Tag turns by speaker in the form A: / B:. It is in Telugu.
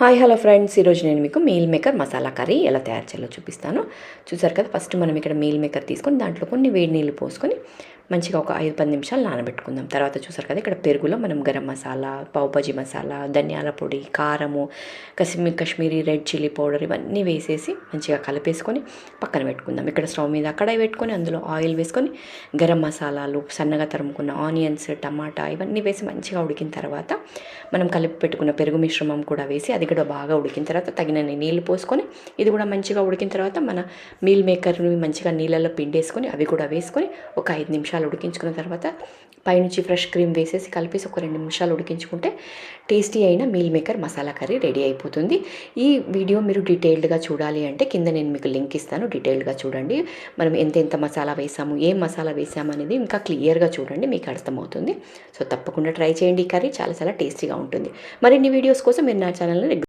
A: హాయ్ హలో ఫ్రెండ్స్, ఈరోజు నేను మీకు మీల్ మేకర్ మసాలా కర్రీ ఎలా తయారు చేయాలో చూపిస్తాను. చూసారు కదా, ఫస్ట్ మనం ఇక్కడ మీల్ మేకర్ తీసుకొని దాంట్లో కొన్ని వేడి నీళ్ళు పోసుకొని మంచిగా ఒక 5-10 నిమిషాలు నానబెట్టుకుందాం. తర్వాత చూసారు కదా, ఇక్కడ పెరుగులో మనం గరం మసాలా, పావుబాజీ మసాలా, ధనియాల పొడి, కారము, కాశ్మీరీ రెడ్ చిల్లీ పౌడర్ ఇవన్నీ వేసేసి మంచిగా కలిపేసుకొని పక్కన పెట్టుకుందాం. ఇక్కడ స్టవ్ మీద కడాయి పెట్టుకొని అందులో ఆయిల్ వేసుకొని గరం మసాలాలు, సన్నగా తరుముకున్న ఆనియన్స్, టమాటా ఇవన్నీ వేసి మంచిగా ఉడికిన తర్వాత మనం కలిపి పెట్టుకున్న పెరుగు మిశ్రమం కూడా వేసి అది కూడా బాగా ఉడికిన తర్వాత తగినన్ని నీళ్ళు పోసుకొని ఇది కూడా మంచిగా ఉడికిన తర్వాత మన మీల్ మేకర్ని మంచిగా నీళ్ళలో పిండేసుకొని అవి కూడా వేసుకొని ఒక 5 నిమిషాలు ఉడికించుకున్న తర్వాత పైనుంచి ఫ్రెష్ క్రీమ్ వేసేసి కలిపేసి ఒక 2 నిమిషాలు ఉడికించుకుంటే టేస్టీ అయిన meal maker masala curry ready అయిపోతుంది. ఈ వీడియో మీరు డీటెయిల్డ్గా చూడాలి అంటే కింద నేను మీకు లింక్ ఇస్తాను, డీటెయిల్డ్గా చూడండి. మనం ఎంత మసాలా వేసాము, ఏం మసాలా వేసాము అనేది ఇంకా క్లియర్గా చూడండి, మీకు అర్థమవుతుంది. సో తప్పకుండా ట్రై చేయండి. ఈ కర్రీ చాలా చాలా టేస్టీగా ఉంటుంది. మరిన్ని వీడియోస్ కోసం మీరు నా ఛానల్ని